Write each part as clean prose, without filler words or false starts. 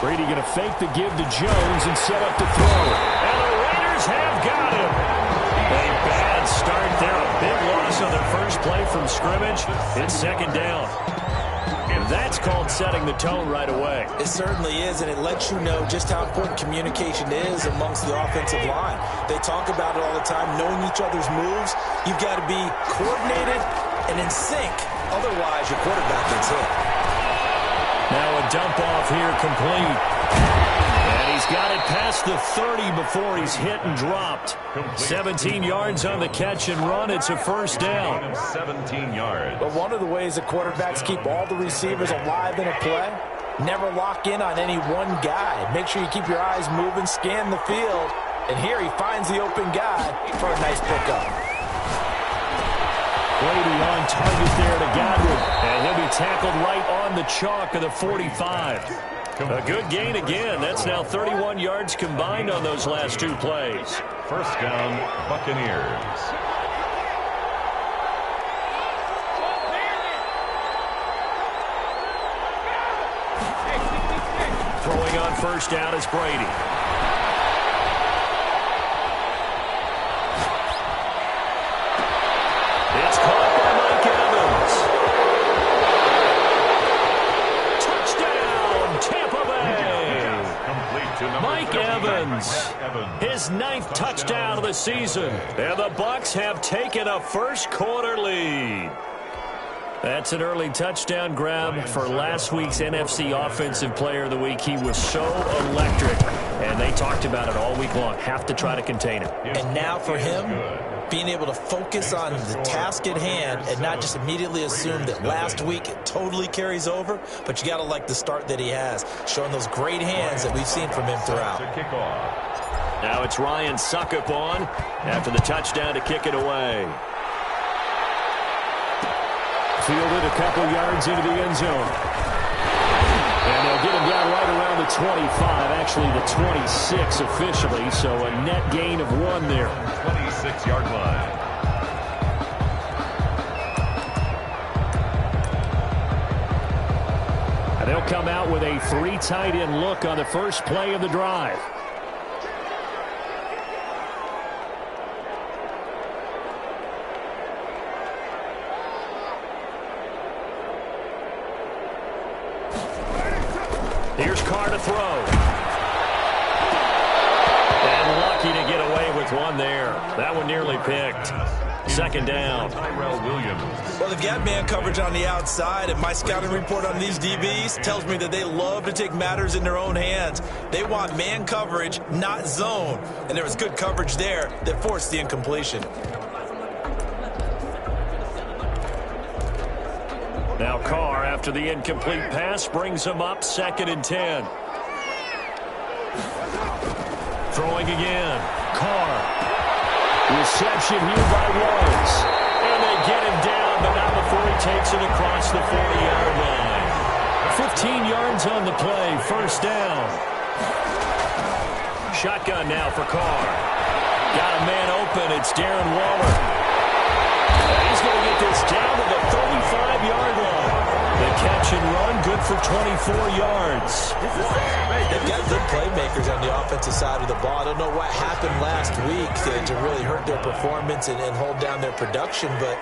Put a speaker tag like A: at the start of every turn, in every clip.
A: Brady going to fake the give to Jones and set up to throw. And the Raiders have got him. A bad start there. A big loss on their first play from scrimmage. It's second down. And that's called setting the tone right away.
B: It certainly is, and it lets you know just how important communication is amongst the offensive line. They talk about it all the time, knowing each other's moves. You've got to be coordinated and in sync. Otherwise, your quarterback gets hit.
A: Now a dump off here complete. And he's got it past the 30 before he's hit and dropped. 17 yards on the catch and run. It's a first down.
C: 17 yards.
B: But one of the ways the quarterbacks keep all the receivers alive in a play, never lock in on any one guy. Make sure you keep your eyes moving, scan the field. And here he finds the open guy for a nice pickup.
A: Brady on target there to Godwin. And he'll be tackled right on the chalk of the 45. A good gain again. That's now 31 yards combined on those last two plays.
C: First down, Buccaneers.
A: Throwing on first down is Brady. It's caught by Mike Evans. Touchdown, Tampa Bay. Mike Evans, his 9th touchdown of the season. And the Bucs have taken a first quarter lead. That's an early touchdown grab for last week's NFC Offensive Player of the Week. He was so electric, and they talked about it all week long. Have to try to contain him.
B: And now for him, being able to focus on the task at hand and not just immediately assume that last week it totally carries over, but you got to like the start that he has, showing those great hands that we've seen from him throughout.
A: Now it's Ryan Suckup on after the touchdown to kick it away. Fielded a couple yards into the end zone. And they'll get him down right around the 25, actually the 26 officially, so a net gain of 1 there.
C: 26-yard line.
A: And they'll come out with a 3 tight end look on the first play of the drive. Here's Carr to throw. And lucky to get away with one there. That one nearly picked. Second down.
B: Well, they've got man coverage on the outside, and my scouting report on these DBs tells me that they love to take matters in their own hands. They want man coverage, not zone. And there was good coverage there that forced the incompletion.
A: Now Carr, after the incomplete pass, brings him up 2nd and 10. Throwing again. Carr. Reception here by Rhodes. And they get him down, but not before he takes it across the 40-yard line. 15 yards on the play, first down. Shotgun now for Carr. Got a man open. It's Darren Waller. He's going to get this down to the 35-yard line. The catch and run, good for 24 yards.
B: They've got good playmakers on the offensive side of the ball. I don't know what happened last week to really hurt their performance and hold down their production, but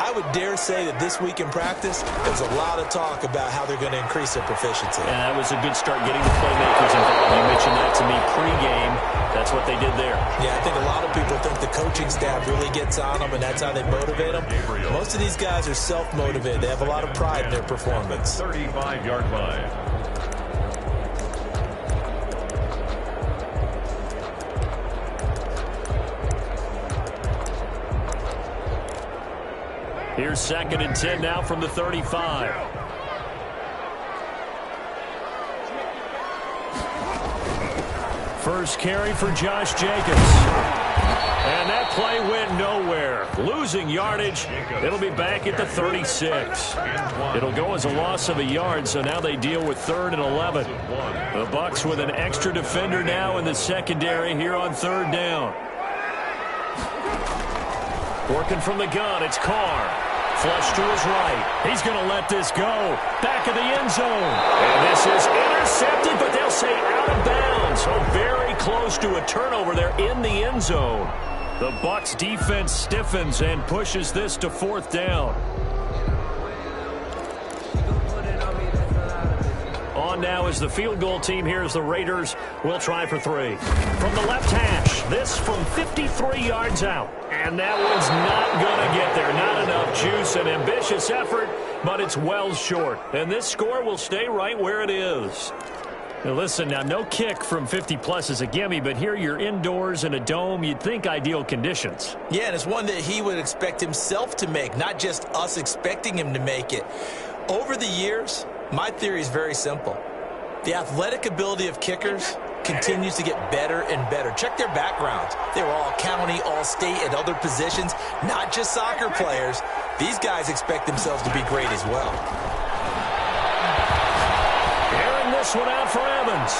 B: I would dare say that this week in practice, there's a lot of talk about how they're going to increase their proficiency.
A: And that was a good start getting the playmakers involved. You mentioned that to me pregame. That's what they did there.
B: Yeah, I think a lot of people think the coaching staff really gets on them, and that's how they motivate them. Most of these guys are self-motivated. They have a lot of pride in their performance.
C: 35-yard line.
A: Here's 2nd and 10 now from the 35. First carry for Josh Jacobs. And that play went nowhere. Losing yardage. It'll be back at the 36. It'll go as a loss of a yard, so now they deal with 3rd and 11. The Bucs with an extra defender now in the secondary here on 3rd down. Working from the gun, it's Carr. Flush to his right. He's going to let this go. Back of the end zone. And this is intercepted, but they'll say out of bounds. So very close to a turnover there in the end zone. The Bucs defense stiffens and pushes this to 4th down. On now is the field goal team. Here's the Raiders. Will try for 3. From the left hash, this from 53 yards out. And that one's not going to get there. Not enough juice. An ambitious effort, but it's well short. And this score will stay right where it is. Now listen, now no kick from 50-plus is a gimme, but here you're indoors in a dome. You'd think ideal conditions.
B: Yeah, and it's one that he would expect himself to make, not just us expecting him to make it. Over the years, my theory is very simple. The athletic ability of kickers continues to get better and better. Check their backgrounds. They were all county, all state, at other positions, not just soccer players. These guys expect themselves to be great as well.
A: Airing this one out for Evans.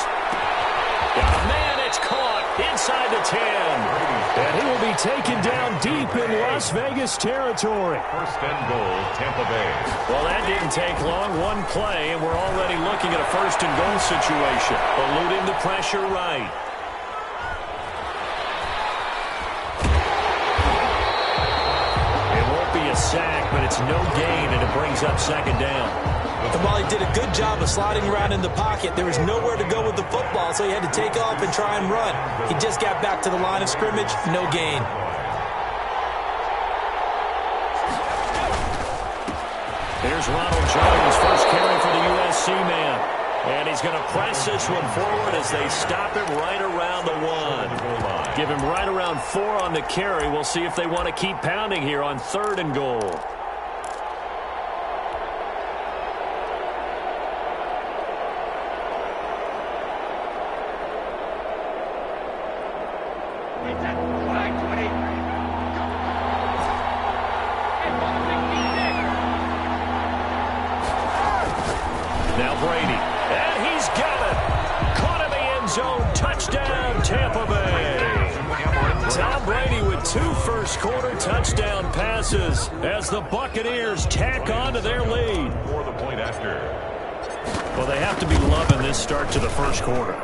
A: Got a man, it's caught inside the 10. And he will be taken down deep in Las Vegas territory.
C: 1st and goal, Tampa Bay.
A: Well, that didn't take long. One play, and we're already looking at a 1st and goal situation. Eluding the pressure right. It won't be a sack, but it's no gain, and it brings up 2nd down.
B: And while he did a good job of sliding around in the pocket, there was nowhere to go with the football, so he had to take off and try and run. He just got back to the line of scrimmage, no gain.
A: Here's Ronald Jones, first carry for the USC man. And he's going to press this one forward as they stop him right around the 1. Give him right around 4 on the carry. We'll see if they want to keep pounding here on 3rd and goal. Now Brady, and he's got it. Caught in the end zone. Touchdown, Tampa Bay. Tom Brady with 2 first-quarter touchdown passes as the Buccaneers tack on to their lead.
C: For the point after.
A: Well, they have to be loving this start to the 1st quarter.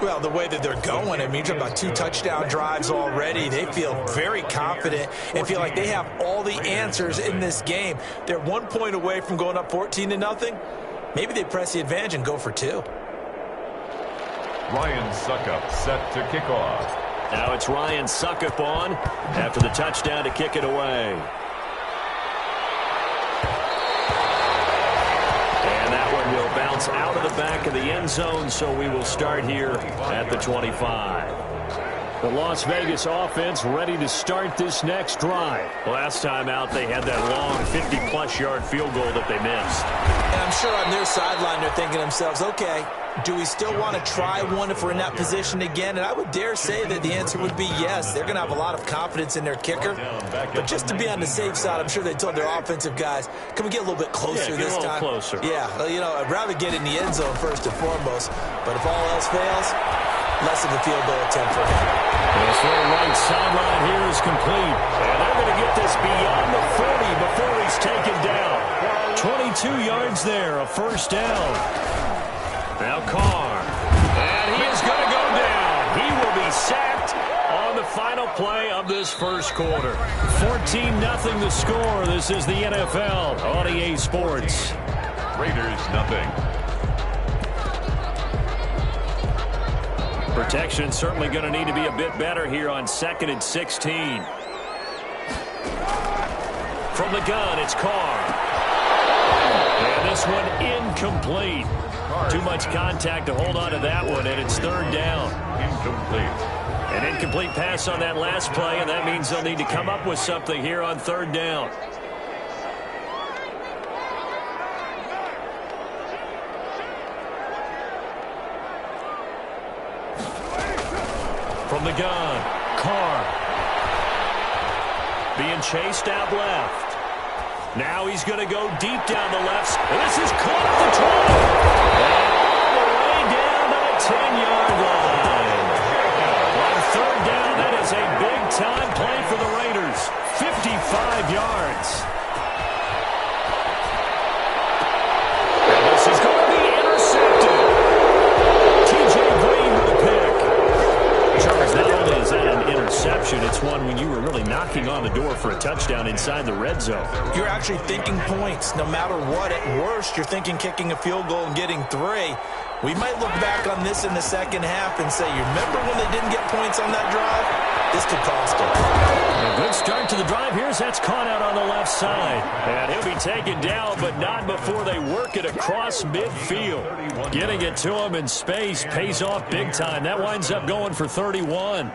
B: Well, the way that they're going, I mean, you're talking about 2 touchdown drives already. They feel very confident and feel like they have all the answers in this game. They're 1 point away from going up 14-0. Maybe they press the advantage and go for 2.
C: Ryan Suckup set to kick off.
A: Now it's Ryan Suckup on after the touchdown to kick it away. And that one will bounce out of the back of the end zone, so we will start here at the 25. The Las Vegas offense ready to start this next drive. Last time out, they had that long 50-plus yard field goal that they missed.
B: And I'm sure on their sideline they're thinking to themselves, okay, do we still want to try one if we're in that position again? And I would dare say that the answer would be yes. They're going to have a lot of confidence in their kicker. But just to be on the safe side, I'm sure they told their offensive guys, can we get a little bit closer this time?
A: Closer.
B: Yeah, you know, I'd rather get in the end zone first and foremost. But if all else fails, less of a field goal attempt for him.
A: The throw right sideline here is complete. And they're going to get this beyond the 40 before he's taken down. 22 yards there, a 1st down. Now Carr. And he is going to go down. He will be sacked on the final play of this 1st quarter. 14-0 the score. This is the NFL on EA Sports.
C: Raiders, nothing.
A: Protection certainly going to need to be a bit better here on 2nd and 16. From the gun, it's Carr. And this one incomplete. Too much contact to hold on to that one, and it's 3rd down.
C: Incomplete.
A: An incomplete pass on that last play, and that means they'll need to come up with something here on 3rd down. From the gun, Carr. Being chased out left. Now he's going to go deep down the left. And this is caught at the 20. And all the way down to the 10-yard line. On 3rd down, that is a big-time play for the Raiders. 55 yards. knocking on the door for a touchdown inside the red zone.
B: You're actually thinking points. No matter what, at worst, you're thinking kicking a field goal and getting 3. We might look back on this in the second half and say, you remember when they didn't get points on that drive? This could cost them.
A: A good start to the drive here as that's caught out on the left side. And he'll be taken down, but not before they work it across midfield. Getting it to him in space pays off big time. That winds up going for 31.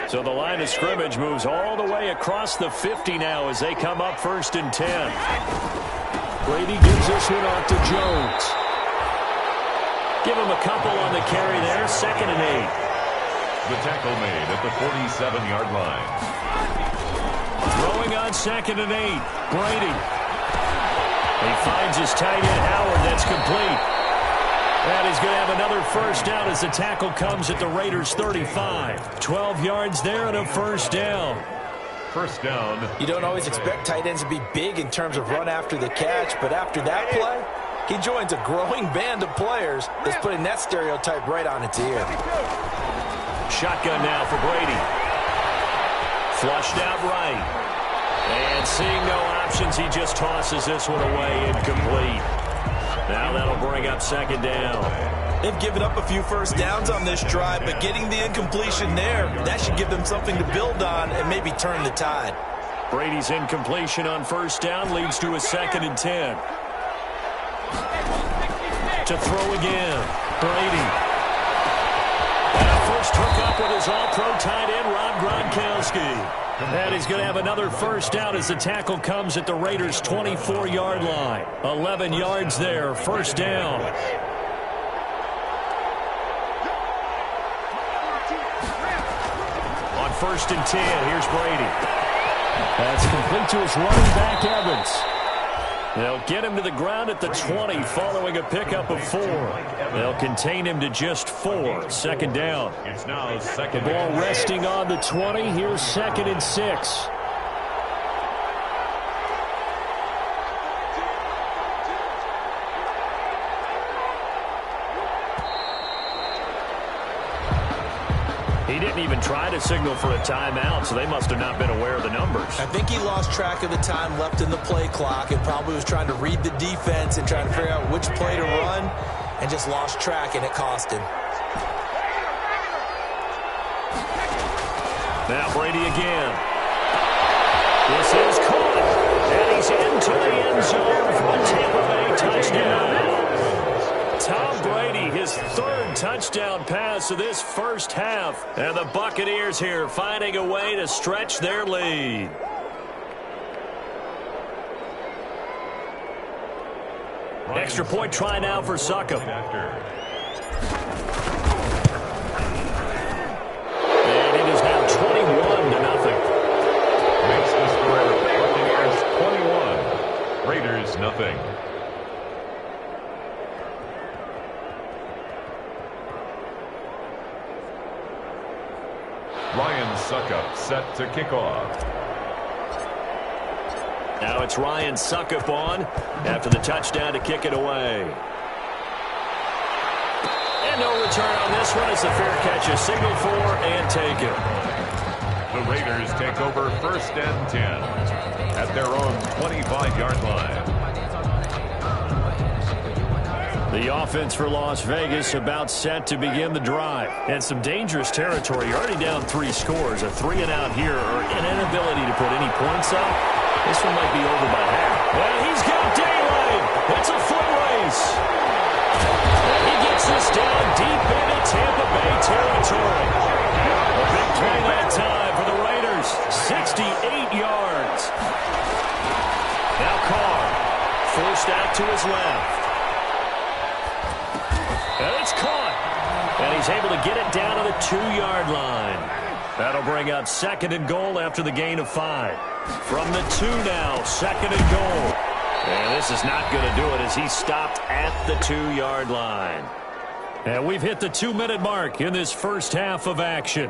A: So the line of scrimmage moves all the way across the 50 now as they come up 1st and 10. Brady gives this one off to Jones. Give him a couple on the carry there, 2nd and 8.
C: The tackle made at the 47-yard line.
A: Throwing on 2nd and 8. Brady. He finds his tight end Howard. That's complete. And he's going to have another first down as the tackle comes at the Raiders' 35. 12 yards there and a first down.
C: First down.
B: You don't always expect tight ends to be big in terms of run after the catch, but after that play, he joins a growing band of players that's putting that stereotype right on its ear.
A: Shotgun now for Brady. Flushed out right. And seeing no options, he just tosses this one away, incomplete. Now that'll bring up 2nd down.
B: They've given up a few first downs on this drive, but getting the incompletion there, that should give them something to build on and maybe turn the tide.
A: Brady's incompletion on first down leads to a 2nd and 10. To throw again. Brady. And a first hookup with his all-pro tight end, Rob Gronkowski. And he's going to have another first down as the tackle comes at the Raiders' 24-yard line. 11 yards there, first down. On 1st and 10, here's Brady. That's complete to his running back, Evans. They'll get him to the ground at the 20 following a pickup of 4. They'll contain him to just 4. 2nd down.
C: It's now 2nd.
A: Ball resting on the 20. Here's 2nd and 6. He didn't even try to signal for a timeout, so they must have not been aware of the numbers.
B: I think he lost track of the time left in the play clock and probably was trying to read the defense and trying to figure out which play to run and just lost track, and it cost him.
A: Now Brady again. This is caught, and he's into the end zone for a Tampa Bay touchdown. Tom Brady, his 3rd touchdown pass of this first half. And the Buccaneers here finding a way to stretch their lead. Extra point try now for Succop. And it is now 21-0.
C: Makes the score Buccaneers 21. Raiders nothing. Ryan Succop set to kick off.
A: Now it's Ryan Succop on after the touchdown to kick it away. And no return on this one as the fair catch is signaled for and taken.
C: The Raiders take over 1st and 10 at their own 25-yard line.
A: The offense for Las Vegas about set to begin the drive. And some dangerous territory. You're already down 3 scores. A 3-and-out here or an inability to put any points up. This one might be over by half. And he's got daylight. It's a foot race. And he gets this down deep into Tampa Bay territory. A big play that time for the Raiders. 68 yards. Now Carr forced out to his left. And it's caught. And he's able to get it down to the 2-yard line. That'll bring up 2nd and goal after the gain of 5. From the 2 now, 2nd and goal. And this is not going to do it as he stopped at the 2-yard line. And we've hit the 2-minute mark in this first half of action.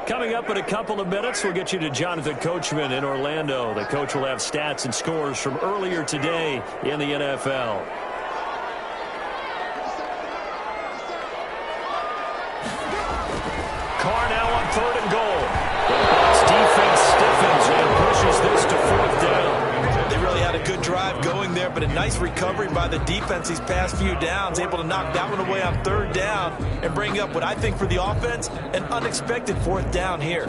A: Coming up in a couple of minutes, we'll get you to Jonathan Coachman in Orlando. The coach will have stats and scores from earlier today in the NFL. Carr now on 3rd and goal. The Bucs defense stiffens and pushes this to 4th down.
B: They really had a good drive going there, but a nice recovery by the defense these past few downs, able to knock that one away on 3rd down and bring up what I think for the offense, an unexpected 4th down here.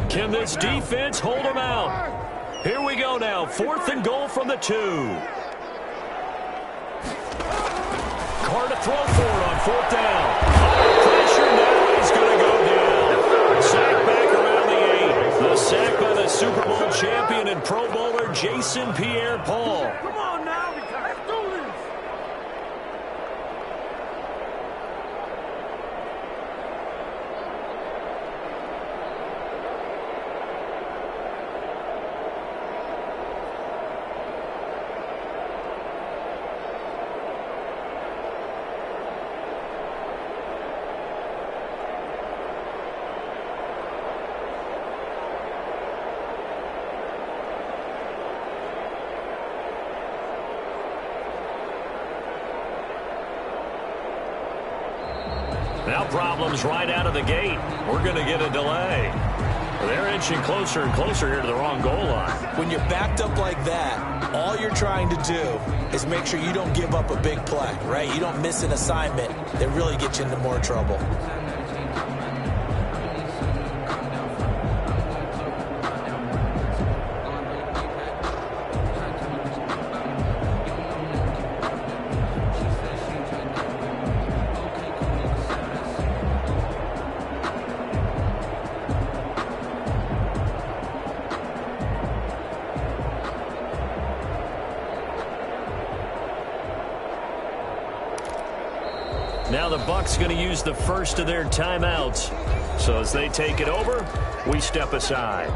A: Can this defense hold them out? Here we go now. 4th and goal from the 2. Carr to throw for it on 4th down. Under pressure now. He's going to go down. Sack back around the 8. The sack by the Super Bowl champion and Pro Bowler Jason Pierre-Paul.
D: Come on now, let's do this.
A: Now problems right out of the gate. We're going to get a delay. They're inching closer and closer here to the wrong goal line.
B: When you're backed up like that, all you're trying to do is make sure you don't give up a big play, right? You don't miss an assignment that really gets you into more trouble.
A: Now the Bucs going to use the first of their timeouts. So as they take it over, we step aside.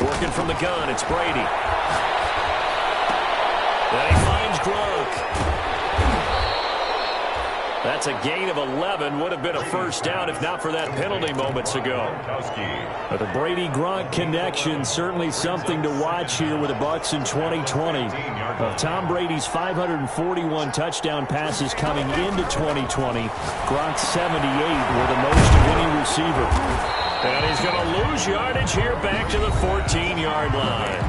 A: Working from the gun, it's Brady. And he finds Gronk. That's a gain of 11. Would have been a first down if not for that penalty moments ago. But the Brady-Gronk connection, certainly something to watch here with the Bucs in 2020. Of Tom Brady's 541 touchdown passes coming into 2020, Gronk's 78 were the most of any receiver. And he's going to lose yardage here back to the 14-yard line.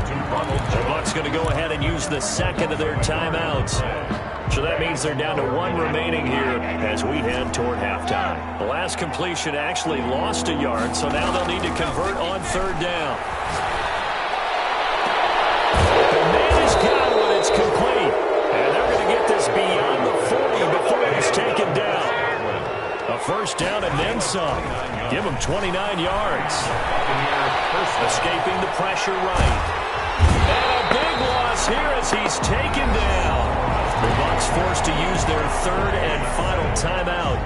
A: The Bucs going to go ahead and use the second of their timeouts. So that means they're down to 1 remaining here as we head toward halftime. The last completion actually lost a yard, so now they'll need to convert on 3rd down. The man has got one. It's complete. And they're going to get this beyond the 40 before he's taken down. A first down and then some. Give him 29 yards. Escaping the pressure right. And a big loss here as he's taken down. The Bucs forced to use their 3rd and final timeout,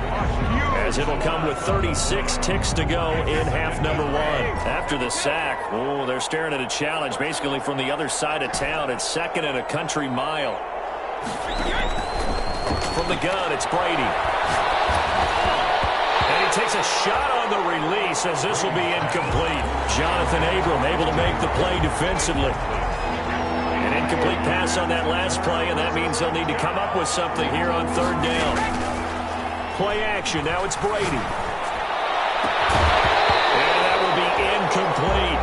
A: as it'll come with 36 ticks to go in half number 1. After the sack, they're staring at a challenge basically from the other side of town. It's 2nd and a country mile. From the gun, it's Brady. And he takes a shot on the release as this will be incomplete. Jonathan Abram able to make the play defensively. An incomplete pass on that last play, and that means they'll need to come up with something here on 3rd down. Play action. Now it's Brady. And that will be incomplete.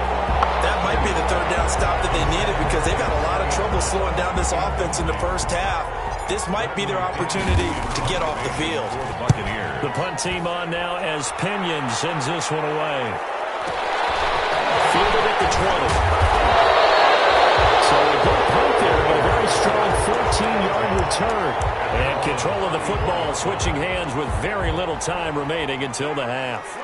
B: That might be the 3rd down stop that they needed because they've had a lot of trouble slowing down this offense in the first half. This might be their opportunity to get off the field.
A: The punt team on now as Pinion sends this one away. Fielded at the 20. So a good punt there, but a very strong 14-yard return. And control of the football switching hands with very little time remaining until the half.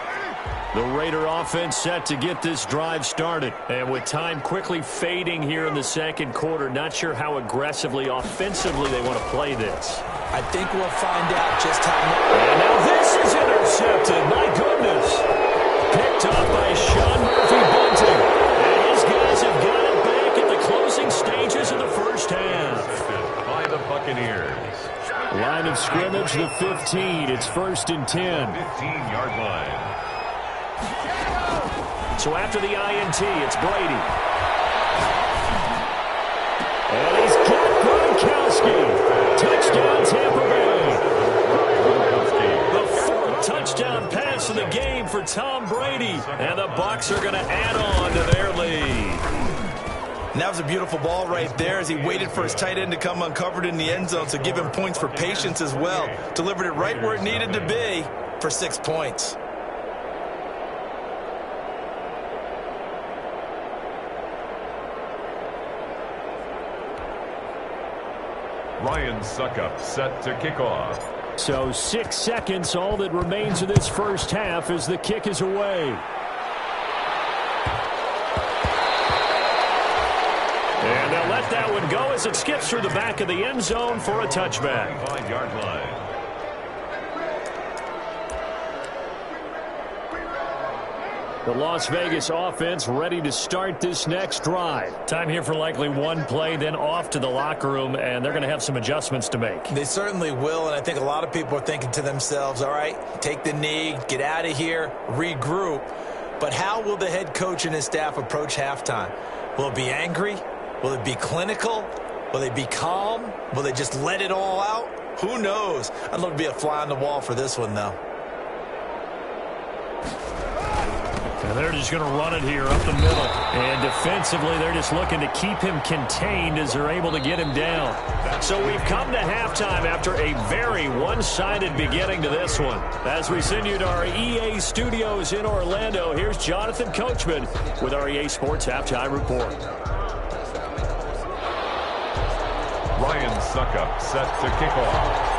A: The Raider offense set to get this drive started. And with time quickly fading here in the second quarter, not sure how aggressively, offensively they want to play this.
B: I think we'll find out just how much.
A: And now this is intercepted. My goodness. Picked up by Sean Murphy-Bunting. And his guys have got it back at the closing stages of the first half.
C: By the Buccaneers.
A: Line of scrimmage, the 15. It's 1st and 10.
C: 15-yard line.
A: So after the INT, it's Brady. And he's got Gronkowski. Touchdown, Tampa Bay. The 4th touchdown pass of the game for Tom Brady. And the Bucs are going to add on to their lead.
B: And that was a beautiful ball right there as he waited for his tight end to come uncovered in the end zone, so give him points for patience as well. Delivered it right where it needed to be for 6 points.
C: Ryan Suckup set to kick off.
A: So 6 seconds, all that remains of this first half as the kick is away. And they'll let that one go as it skips through the back of the end zone for a touchback.
C: 5-yard line.
A: The Las Vegas offense ready to start this next drive. Time here for likely one play, then off to the locker room, and they're going to have some adjustments to make.
B: They certainly will, and I think a lot of people are thinking to themselves, all right, take the knee, get out of here, regroup. But how will the head coach and his staff approach halftime? Will it be angry? Will it be clinical? Will they be calm? Will they just let it all out? Who knows? I'd love to be a fly on the wall for this one, though.
A: And they're just going to run it here up the middle. And defensively, they're just looking to keep him contained as they're able to get him down. So we've come to halftime after a very one-sided beginning to this one. As we send you to our EA studios in Orlando, here's Jonathan Coachman with our EA Sports Halftime Report.
C: Ryan Suckup set to kick off.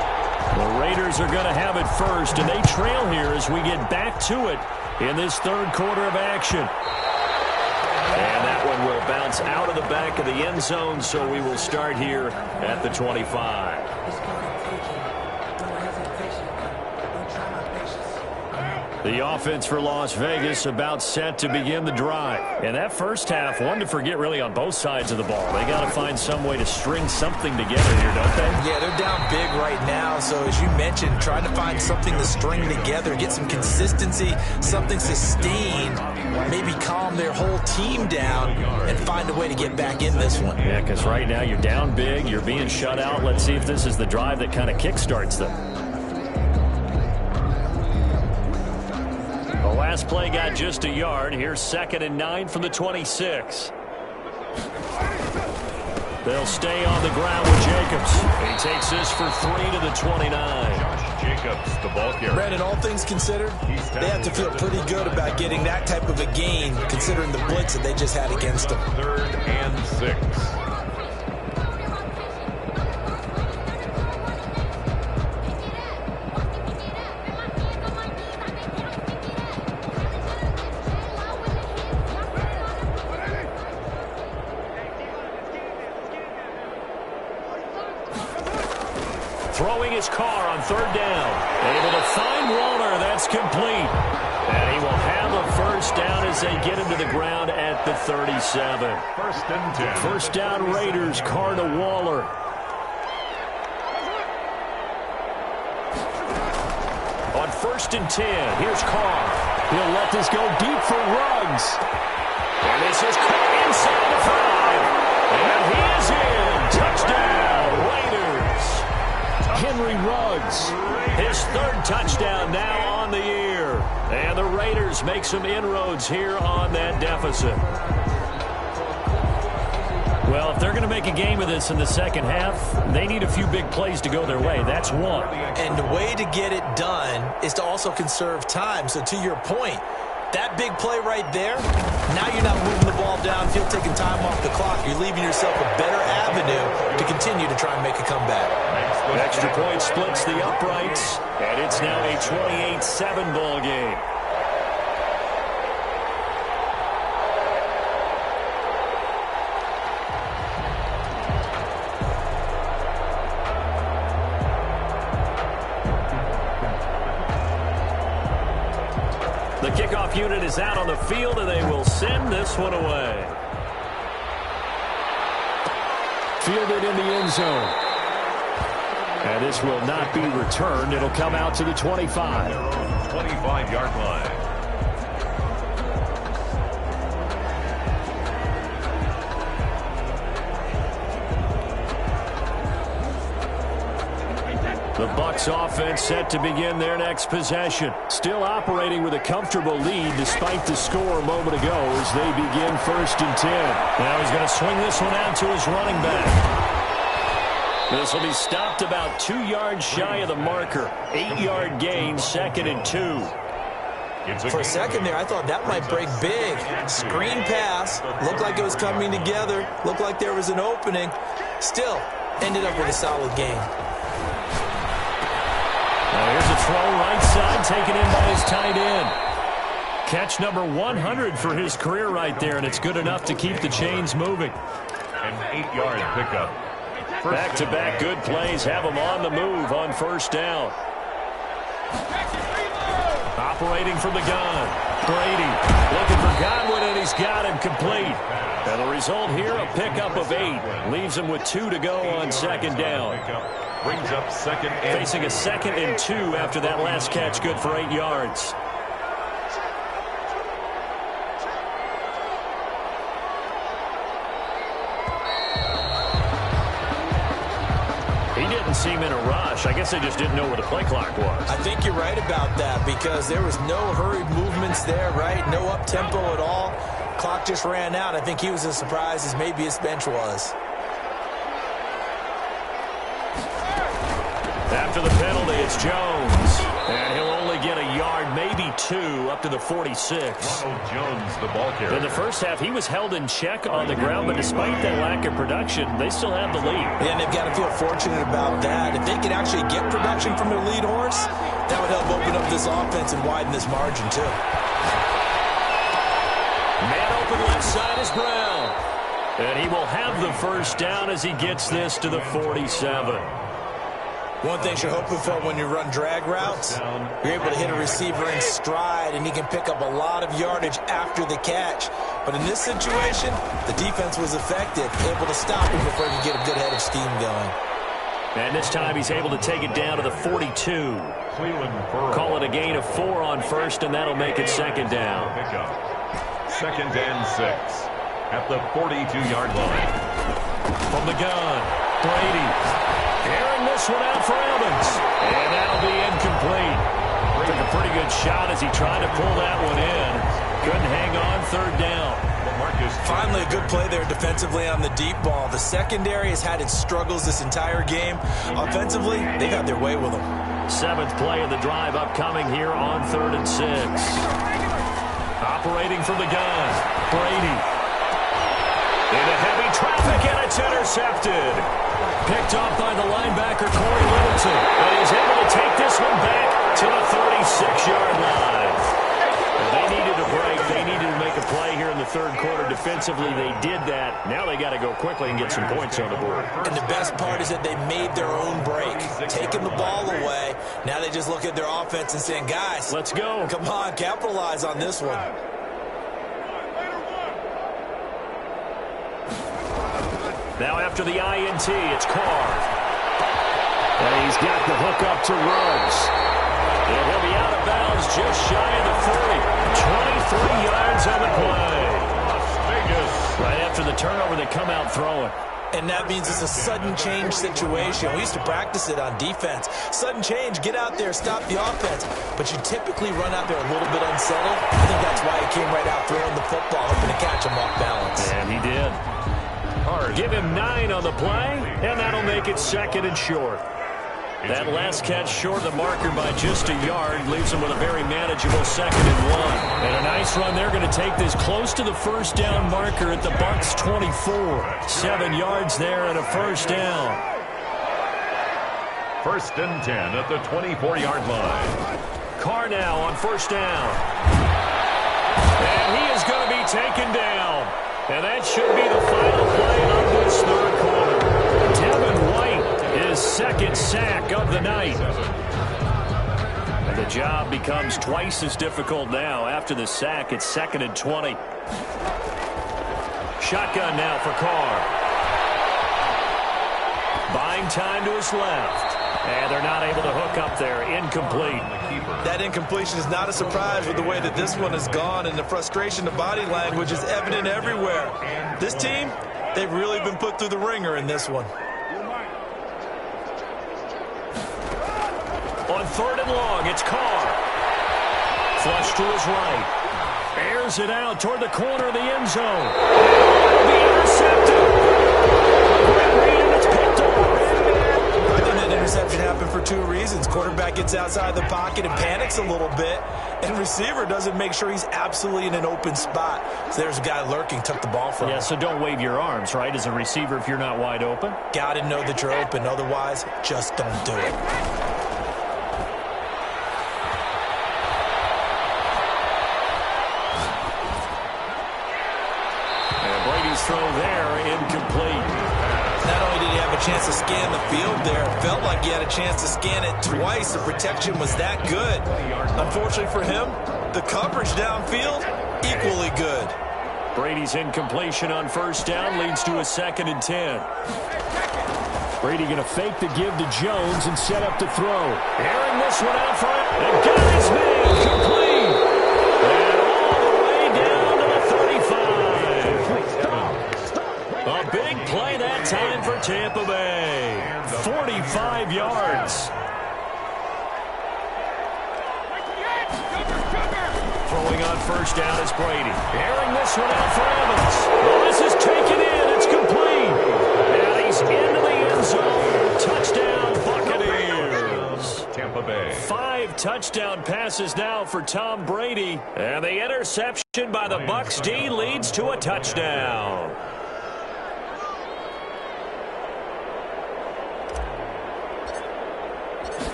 A: The Raiders are going to have it first, and they trail here as we get back to it in this third quarter of action. And that one will bounce out of the back of the end zone, so we will start here at the 25. The offense for Las Vegas about set to begin the drive. And that first half, one to forget really on both sides of the ball. They got to find some way to string something together here, don't they?
B: Yeah, they're down big right now. So as you mentioned, trying to find something to string together, get some consistency, something sustained, maybe calm their whole team down and find a way to get back in this one.
A: Yeah, because right now you're down big, you're being shut out. Let's see if this is the drive that kind of kickstarts them. The last play got just a yard. Here's 2nd and 9 from the 26. They'll stay on the ground with Jacobs. He takes this for 3 to the 29.
C: Josh Jacobs, the ball carrier.
B: Brandon, all things considered, they have to feel pretty good about getting that type of a gain, considering the blitz that they just had against them.
C: 3rd and 6.
A: Throwing his car on 3rd down. Able to find Waller. That's complete. And he will have a first down as they get him to the ground at the 37.
C: 1st and 10.
A: First down Raiders. Carr to Waller. On 1st and 10, here's Carr. He'll let this go deep for Ruggs. And this is Carr inside the 5. And he is in. Touchdown, Raiders. Henry Ruggs, his 3rd touchdown now on the year. And the Raiders make some inroads here on that deficit. Well, if they're going to make a game of this in the second half, they need a few big plays to go their way. That's one.
B: And the way to get it done is to also conserve time. So to your point, that big play right there, now you're not moving the ball downfield, taking time off the clock. You're leaving yourself a better avenue to continue to try and make a comeback.
A: Extra point splits the uprights, and it's now a 28-7 ball game. kickoff unit is out on the field, and they will send this one away. Fielded in the end zone. And this will not be returned. It'll come out to the 25.
C: 25-yard line.
A: The Bucs offense set to begin their next possession. Still operating with a comfortable lead despite the score a moment ago as they begin 1st and 10. Now he's going to swing this one out to his running back. This will be stopped about 2 yards shy of the marker. 8-yard gain, 2nd and 2.
B: For a second there, I thought that might break big. Screen pass. Looked like it was coming together. Looked like there was an opening. Still, ended up with a solid gain.
A: Now here's a throw right side taken in by his tight end. Catch number 100 for his career right there, and it's good enough to keep the chains moving.
C: An 8-yard pickup.
A: Back-to-back good plays have him on the move on 1st down. Operating from the gun. Brady looking for Godwin, and he's got him complete. And the result here, a pickup of 8. Leaves him with 2 to go on 2nd down.
C: Brings up 2nd and
A: Facing a 2nd and 2 after that last catch, good for 8 yards. He didn't seem in a rush. I guess they just didn't know where the play clock was.
B: I think you're right about that because there was no hurried movements there, right? No up-tempo at all. Clock just ran out. I think he was as surprised as maybe his bench was.
A: After the penalty, it's Jones. And he'll only get a yard, maybe 2, up to the 46.
C: Ronald Jones, the ball carrier.
A: In the first half, he was held in check on the ground, but despite that lack of production, they still have the lead.
B: Yeah, and they've got to feel fortunate about that. If they could actually get production from their lead horse, that would help open up this offense and widen this margin, too.
A: Man open left side is Brown. And he will have the 1st down as he gets this to the 47.
B: One thing you're hoping for when you run drag routes, you're able to hit a receiver in stride, and he can pick up a lot of yardage after the catch. But in this situation, the defense was effective, able to stop him before he could get a good head of steam going.
A: And this time he's able to take it down to the 42. Call it a gain of 4 on 1st, and that'll make it 2nd down.
C: 2nd and 6 at the 42-yard line.
A: From the gun, Brady. Airing this one out for Evans. And that'll be incomplete. Took a pretty good shot as he tried to pull that one in. Couldn't hang on 3rd down.
B: Finally, a good play there defensively on the deep ball. The secondary has had its struggles this entire game. Offensively, they've had their way with them.
A: 7th play of the drive upcoming here on 3rd and 6. Operating from the gun, Brady. Into heavy traffic, and it's intercepted. Picked off by the linebacker, Corey Littleton. And he's able to take this one back to the 36-yard line. And they needed a break. They needed to make a play here in the 3rd quarter. Defensively, they did that. Now they got to go quickly and get some points on the board.
B: And the best part is that they made their own break, taking the ball away. Now they just look at their offense and saying, guys,
A: let's go.
B: Come on, capitalize on this one.
A: Now after the INT, it's Carr. And he's got the hook up to Ruggs. And he'll be out of bounds just shy of the 40. 23 yards on the play. Las Vegas. Right after the turnover, they come out throwing.
B: And that means it's a sudden change situation. We used to practice it on defense. Sudden change, get out there, stop the offense. But you typically run out there a little bit unsettled. I think that's why he came right out throwing the football, hoping to catch him off balance.
A: And he did. Give him 9 on the play, and that'll make it 2nd and short. That last catch short of the marker by just a yard leaves him with a very manageable 2nd and 1. And a nice run. They're going to take this close to the 1st down marker at the Bucs 24. 7 yards there and a 1st down.
C: 1st and 10 at the 24-yard line.
A: Carr now on 1st down. And he is going to be taken down. And that should be the final play of this 3rd quarter. Devin White, his 2nd sack of the night. The job becomes twice as difficult now. After the sack, it's 2nd and 20. Shotgun now for Carr. Buying time to his left. And they're not able to hook up there. Incomplete.
B: That incompletion is not a surprise with the way that this one has gone, and the frustration, the body language is evident everywhere. This team, they've really been put through the ringer in this one.
A: On 3rd and long, it's Carr. Flush to his right. Airs it out toward the corner of the end zone. Be intercepted. And it's picked off.
B: I think that interception happened for 2 reasons. Quarterback gets outside the pocket and panics a little bit, and receiver doesn't make sure he's absolutely in an open spot. So there's a guy lurking, took the ball from him.
A: Yeah, so don't wave your arms, right, as a receiver if you're not wide open.
B: Got to know that you're open. Otherwise, just don't do it.
A: Throw there, incomplete.
B: Not only did he have a chance to scan the field there, it felt like he had a chance to scan it twice. The protection was that good. Unfortunately for him, the coverage downfield, equally good.
A: Brady's incompletion on 1st down leads to a 2nd and 10. Brady going to fake the give to Jones and set up to throw. Airing this one out for it. And got his man complete. And all the way down to the 35. A big play that time for Tampa Bay. 45 yards. Throwing on 1st down is Brady. Airing this one out for Evans. Well, this is taken in. It's complete. And he's into the end zone. Touchdown, Buccaneers.
C: Tampa Bay.
A: 5 touchdown passes now for Tom Brady. And the interception by the Bucs D leads to a touchdown.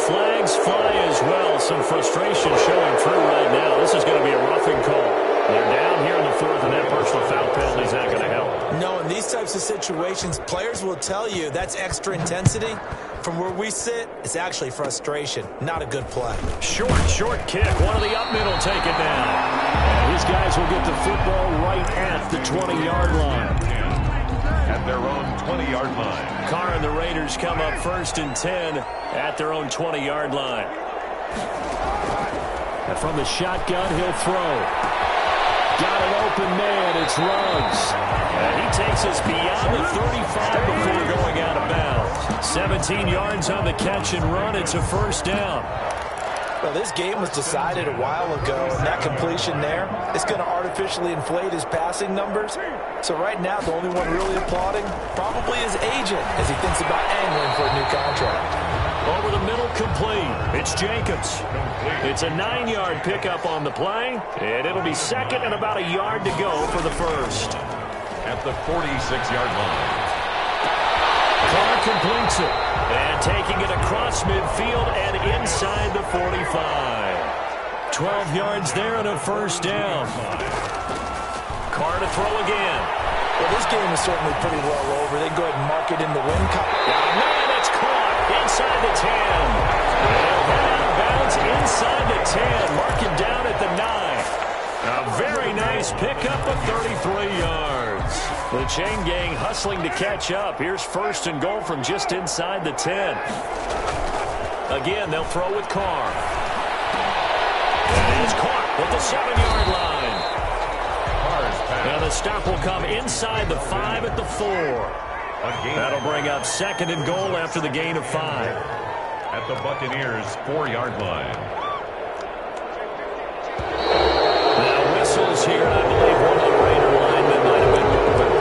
A: Flags fly as well. Some frustration showing through right now. This is going to be a roughing call. They're down here in the 4th, and that personal foul penalty is not going to help.
B: No, in these types of situations, players will tell you that's extra intensity. From where we sit, it's actually frustration. Not a good play.
A: Short kick. One of the up middle taken down. And these guys will get the football right at the 20-yard line.
C: At their own 20-yard line.
A: Carr and the Raiders come up 1st and 10 at their own 20-yard line. And from the shotgun, he'll throw. Got an open man. It's Ruggs. And he takes us beyond the 35 before going out of bounds. 17 yards on the catch and run. It's a 1st down.
B: Well, this game was decided a while ago, and that completion there is going to artificially inflate his passing numbers. So right now, the only one really applauding probably his agent as he thinks about angling for a new contract.
A: Over the middle, complete. It's Jacobs. It's a 9-yard pickup on the play, and it'll be 2nd and about a yard to go for the 1st.
C: At the 46-yard line.
A: Carr completes it. And taking it across midfield and inside the 45. 12 yards there and a 1st down. Carr to throw again.
B: Well, this game is certainly pretty well over. They go ahead and mark it in the win column.
A: Man, it's caught inside the 10. They'll head out of bounds inside the 10. Mark it down at the 9. A very nice pickup of 33 yards. The chain gang hustling to catch up. Here's 1st and goal from just inside the 10. Again, they'll throw with Carr. And it is caught at the 7-yard line. And the stop will come inside the 5 at the 4. That'll bring up 2nd and goal after the gain of 5.
C: At the Buccaneers' 4-yard line.
A: Now whistles here, and I believe one of the Raider linemen might have been moving.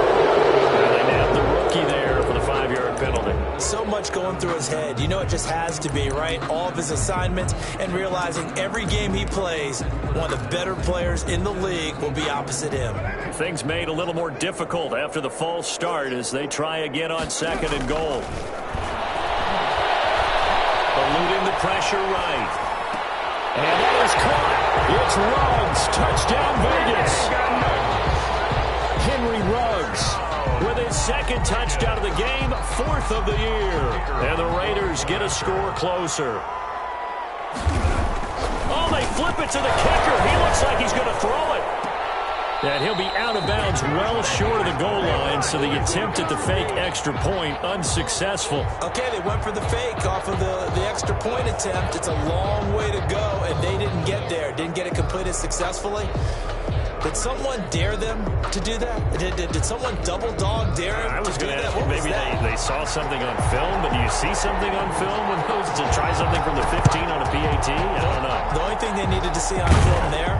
A: And they nabbed the rookie there for the 5-yard penalty.
B: So much going through his head. You know it just has to be, right? All of his assignments and realizing every game he plays, one of the better players in the league will be opposite him.
A: Things made a little more difficult after the false start as they try again on 2nd and goal. Eluding the pressure right. And that is caught. It's Ruggs. Touchdown, Vegas. Henry Ruggs with his 2nd second touchdown of the game, fourth of the year. And the Raiders get a score closer. Oh, they flip it to the kicker. He looks like he's going to throw it. And he'll be out of bounds well short of the goal line, so the attempt at the fake extra point unsuccessful.
B: Okay, they went for the fake off of the extra point attempt. It's a long way to go, and they didn't get there. Didn't get it completed successfully. Did someone dare them to do that? Did someone double dog dare them?
A: I was going to ask you, maybe they saw something on film, but do you see something on film when those to try something from the 15 on a PAT? I don't know.
B: The only thing they needed to see on film there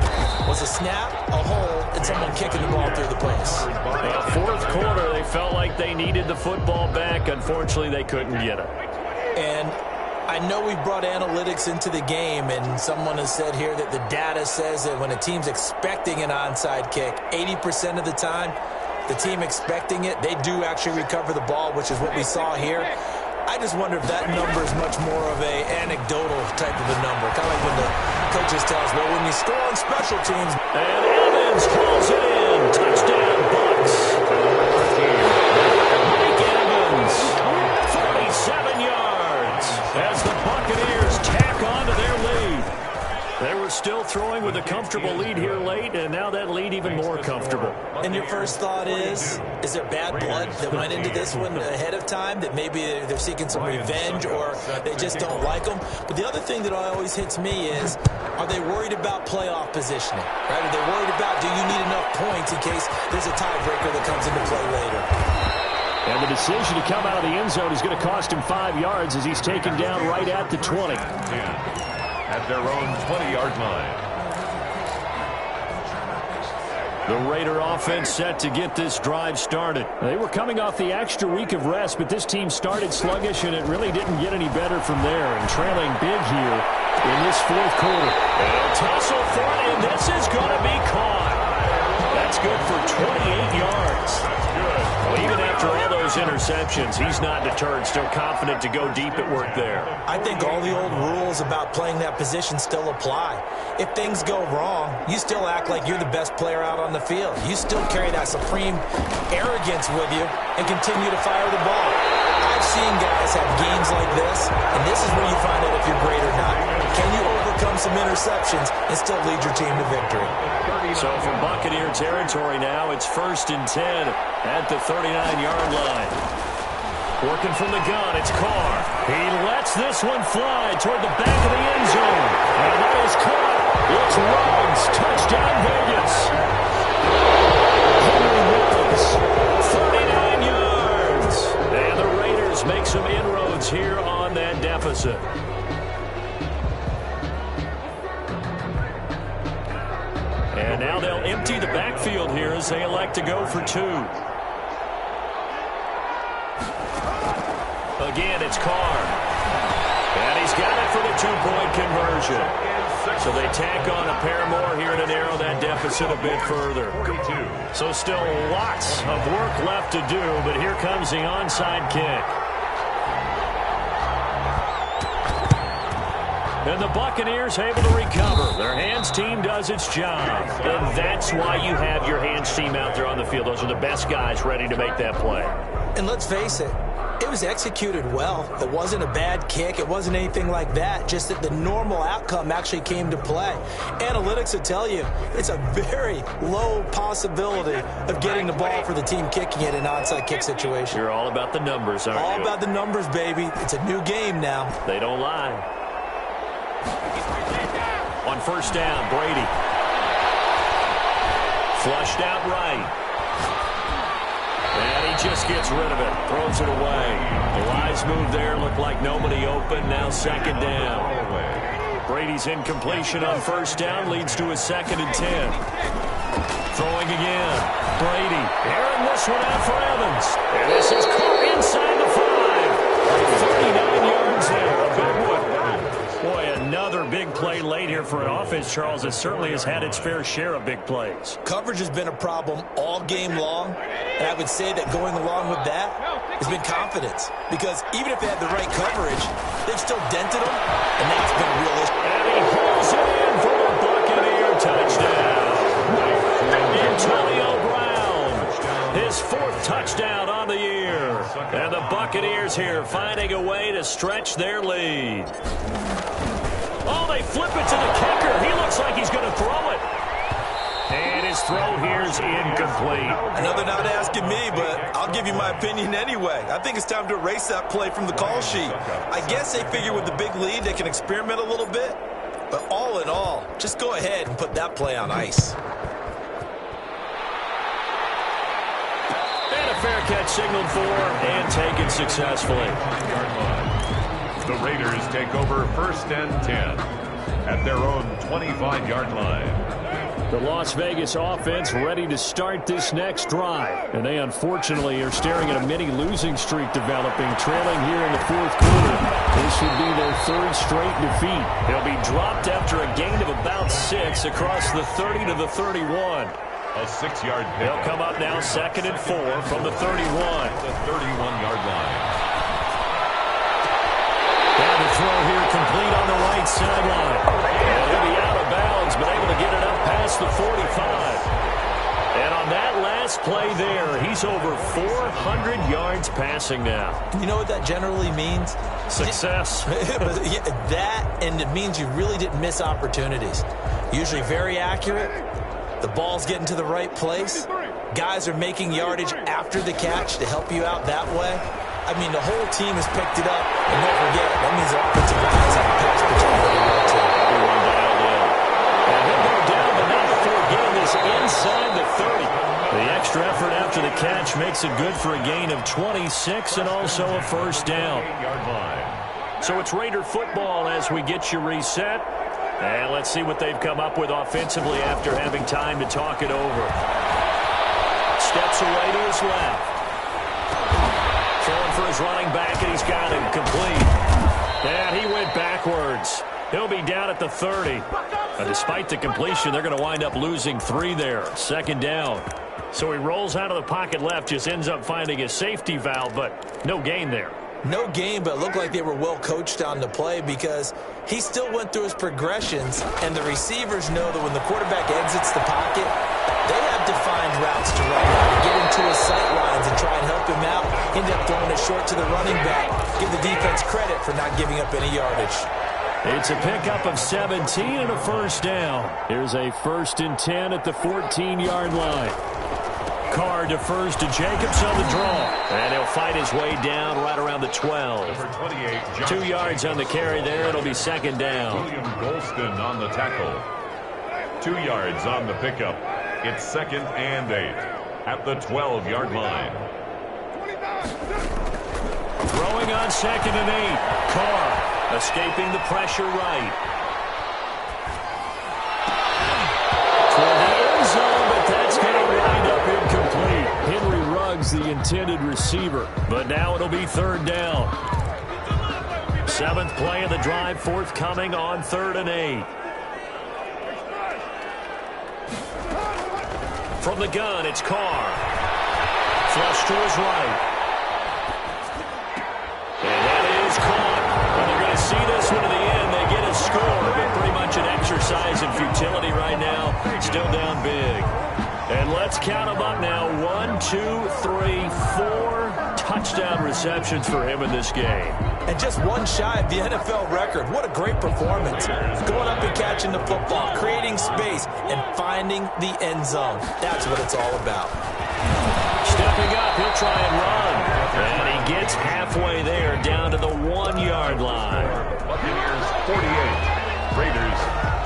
B: was a snap, a hole, and someone kicking the ball through the post.
A: Well, fourth quarter, they felt like they needed the football back. Unfortunately, they couldn't get it.
B: And I know we've brought analytics into the game, and someone has said here that the data says that when a team's expecting an onside kick, 80% of the time, the team expecting it, they do actually recover the ball, which is what we saw here. I just wonder if that number is much more of a anecdotal type of a number. Kind of like when the coaches tell us, well, when you score on special teams.
A: And Evans calls it in. Touchdown, Bucks. Mike Evans, 47 yards as the Buccaneers tack on to their lead. They were still throwing with a comfortable lead here late, and now that lead even more comfortable.
B: And your first thought is there bad blood that went into this one ahead of time, that maybe they're seeking some revenge or they just don't like them? But the other thing that always hits me is, are they worried about playoff positioning? Right? Are they worried about, do you need enough points in case there's a tiebreaker that comes into play later?
A: And the decision to come out of the end zone is going to cost him 5 yards as he's taken down right at the 20.
C: At their own 20-yard line.
A: The Raider offense set to get this drive started. They were coming off the extra week of rest, but this team started sluggish, and it really didn't get any better from there. And trailing big here in this fourth quarter. And a tussle for it, and this is going to be caught. That's good for 28 yards. Well, even after all those interceptions, he's not deterred, still confident to go deep at work there.
B: I think all the old rules about playing that position still apply. If things go wrong, you still act like you're the best player out on the field. You still carry that supreme arrogance with you and continue to fire the ball. I've seen guys have games like this, and this is where you find out if you're great or not. Can you overcome some interceptions and still lead your team to victory?
A: So from Buccaneer territory now, it's 1st and 10 at the 39-yard line. Working from the gun, it's Carr. He lets this one fly toward the back of the end zone. And that is caught. It's Ruggs. Touchdown, Vegas. Henry Ruggs, 39 yards. And the Raiders make some inroads here on that deficit. And now they'll empty the backfield here as they elect to go for 2. Again, it's Carr. And he's got it for the 2-point conversion. So they tack on a pair more here to narrow that deficit a bit further. So still lots of work left to do, but here comes the onside kick. And the Buccaneers able to recover. Their hands team does its job. And that's why you have your hands team out there on the field. Those are the best guys ready to make that play.
B: And let's face it, it was executed well. It wasn't a bad kick. It wasn't anything like that. Just that the normal outcome actually came to play. Analytics will tell you it's a very low possibility of getting the ball for the team kicking it in an onside kick situation.
A: You're all about the numbers, aren't you?
B: All about the numbers, baby. It's a new game now.
A: They don't lie. On 1st down, Brady. Flushed out right. And he just gets rid of it. Throws it away. The wise move there. Looked like nobody open. Now 2nd down. Brady's incompletion on 1st down leads to a 2nd and 10. Throwing again. Brady. Airing this one out for Evans. And this is caught inside the 5. 39 yards there. A big one. Boy, another big play late here for an offense, Charles, that certainly has had its fair share of big plays.
B: Coverage has been a problem all game long, and I would say that going along with that has been confidence. Because even if they had the right coverage, they've still dented them, and that's been a real issue.
A: And he pulls it in for the Buccaneer touchdown. Antonio Brown, his 4th touchdown on the year. And the Buccaneers here finding a way to stretch their lead. Oh, they flip it to the kicker. He looks like he's going to throw it. And his throw here is incomplete.
B: I know they're not asking me, but I'll give you my opinion anyway. I think it's time to erase that play from the call sheet. I guess they figure with the big lead they can experiment a little bit. But all in all, just go ahead and put that play on ice.
A: And a fair catch signaled for and taken successfully.
C: The Raiders take over 1st and 10 at their own 25-yard line.
A: The Las Vegas offense ready to start this next drive. And they unfortunately are staring at a mini losing streak developing, trailing here in the 4th quarter. This would be their 3rd straight defeat. They'll be dropped after a gain of about 6 across the 30 to the 31.
C: A 6-yard pick.
A: They'll come up now 2nd and 4 from the 31.
C: The 31-yard line.
A: And the throw here complete on the right sideline. And he'll be out of bounds, but able to get it up past the 45. And on that last play there, he's over 400 yards passing now.
B: You know what that generally means?
A: Success.
B: That, and it means you really didn't miss opportunities. Usually very accurate. The ball's getting to the right place. Guys are making yardage after the catch to help you out that way. I mean, the whole team has picked it up. And don't forget, that means the offensive lines have a pass protection really well, too.
A: Everyone dialed in. And he'll go down, but not before getting this inside the 30. The extra effort after the catch makes it good for a gain of 26 and also a 1st down. So it's Raider football as we get you reset. And let's see what they've come up with offensively after having time to talk it over. Steps away to his left. Throwing for his running back, and he's got him complete. And he went backwards. He'll be down at the 30. Despite the completion, they're going to wind up losing 3 there. 2nd down. So he rolls out of the pocket left, just ends up finding a safety valve, but no gain there.
B: No gain, but it looked like they were well coached on the play because he still went through his progressions, and the receivers know that when the quarterback exits the pocket, they have defined routes to run to get into his sight lines and try and help him out. End up throwing it short to the running back. Give the defense credit for not giving up any yardage.
A: It's a pickup of 17 and a 1st down. Here's a 1st and 10 at the 14-yard line. Carr defers to Jacobs on the draw. And he'll fight his way down right around the 12. 2 yards on the carry there. It'll be 2nd down.
C: William Golston on the tackle. 2 yards on the pickup. It's 2nd and 8 at the 12-yard line.
A: Throwing on 2nd and 8. Carr escaping the pressure right. Toward the end zone, but that's going to wind up incomplete. Henry Ruggs, the intended receiver. But now it'll be 3rd down. 7th play of the drive forthcoming on 3rd and 8. From the gun, it's Carr. Flush to his right. And that is caught. And they're going to see this one to the end. They get a score, but pretty much an exercise in futility right now. Still down big. And let's count them up now. 1, 2, 3, 4 touchdown receptions for him in this game.
B: And just one shy of the NFL record. What a great performance. Going up and catching the football, creating space, and finding the end zone. That's what it's all about.
A: Stepping up, he'll try and run. And he gets halfway there, down to the 1-yard line.
C: Buccaneers 48, Raiders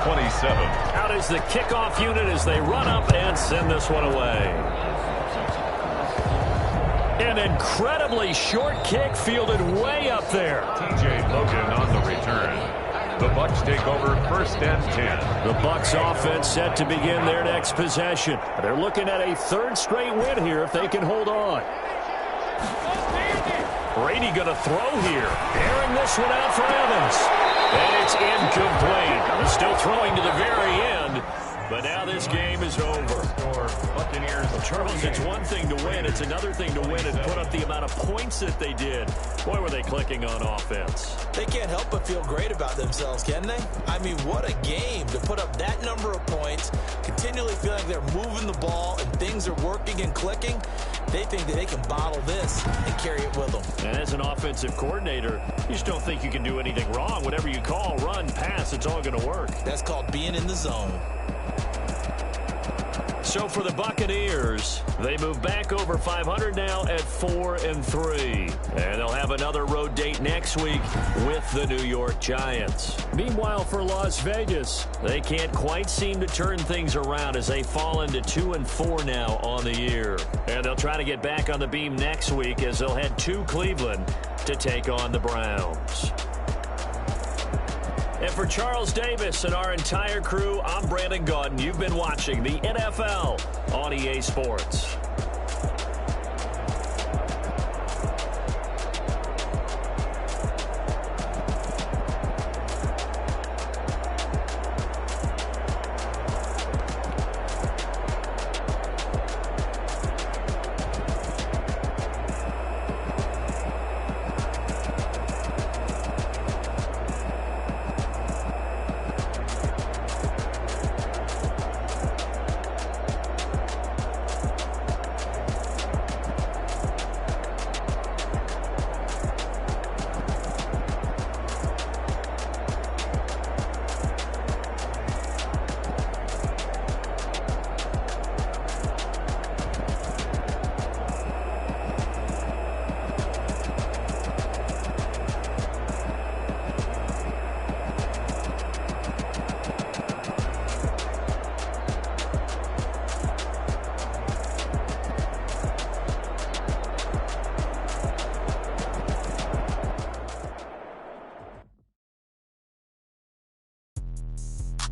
C: 27.
A: Out is the kickoff unit as they run up and send this one away. An incredibly short kick fielded way up there.
C: TJ Logan on the return. The Bucs take over 1st and 10.
A: The Bucs offense set to begin their next possession. They're looking at a 3rd straight win here if they can hold on. Brady going to throw here. Airing this one out for Evans. And it's incomplete. Still throwing to the very end. But now this game is over.
C: Buccaneers.
A: Well, Charles, it's one thing to win. It's another thing to win and put up the amount of points that they did. Boy, were they clicking on offense.
B: They can't help but feel great about themselves, can they? I mean, what a game to put up that number of points, continually feeling like they're moving the ball and things are working and clicking. They think that they can bottle this and carry it with them.
A: And as an offensive coordinator, you just don't think you can do anything wrong. Whatever you call, run, pass, it's all going to work.
B: That's called being in the zone.
A: So for the Buccaneers, they move back over 500 now at 4-3. And they'll have another road date next week with the New York Giants. Meanwhile, for Las Vegas, they can't quite seem to turn things around as they fall into 2-4 now on the year. And they'll try to get back on the beam next week as they'll head to Cleveland to take on the Browns. And for Charles Davis and our entire crew, I'm Brandon Gaudin. You've been watching the NFL on EA Sports.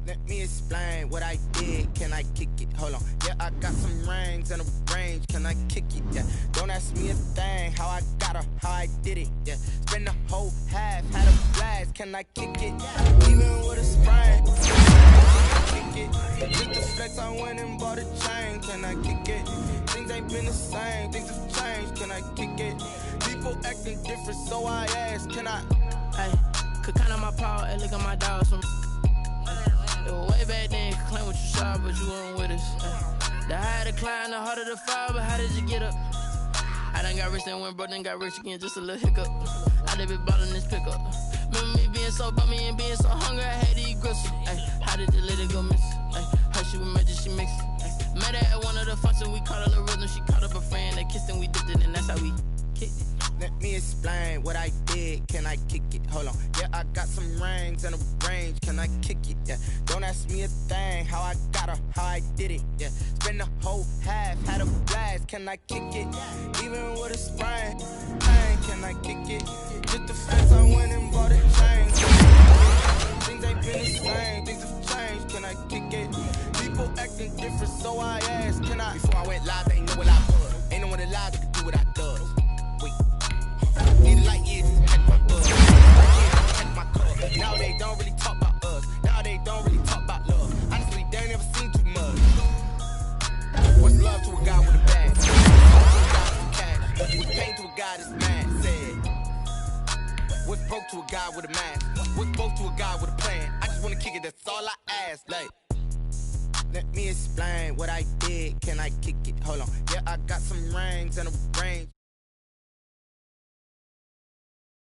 E: Let me explain what I did. Can I kick it? Hold on. Yeah, I got some rings and a range. Can I kick it? Yeah. Don't ask me a thing. How I got her, how I did it. Yeah. Spend the whole half, had a blast. Can I kick it? Even with a sprain. Kick it. Just the flex, I went and bought a chain. Can I kick it? Things ain't been the same. Things have changed. Can I kick it? People acting different, so I ask. Can I?
F: Hey, could count on my power and look at my dogs from. It was way back then, could claim what you saw, but you weren't with us. The higher the climb, the harder the fall, but how did you get up? I done got rich and went broke, then got rich again, just a little hiccup. I done been ballin' this pickup. Remember me being so bummy and being so hungry, I had to eat gristle. How did you let it go miss? Her she was magic, she mixed. Met her at one of the functions, we caught her the rhythm, she caught up a friend, they kissed and we dipped it, and that's how we kicked it.
E: Let me explain what I did. Can I kick it? Hold on. Yeah, I got some rings and a range. Can I kick it? Yeah. Don't ask me a thing. How I got her, how I did it. Yeah. Spend the whole half, had a blast. Can I kick it? Even with a sprain. Can I kick it? Just the fence, I went and bought a chain. Things ain't been the same. Things have changed. Can I kick it? People acting different, so I asked. Can I? Before I went live, they ain't know what I was. Ain't no one alive that could do what I does. Wait. Need light years to check my buzz. Check my cup. Now they don't really talk about us. Now they don't really talk about love. Honestly, they ain't never seen too much. What's love to a guy with a bag? What's cash? What's pain to a guy that's mad? Said. What's broke to a guy with a mask? What's broke to a guy with a plan? I just wanna kick it, that's all I ask. Like, let me explain what I did. Can I kick it? Hold on. Yeah, I got some rings and a range.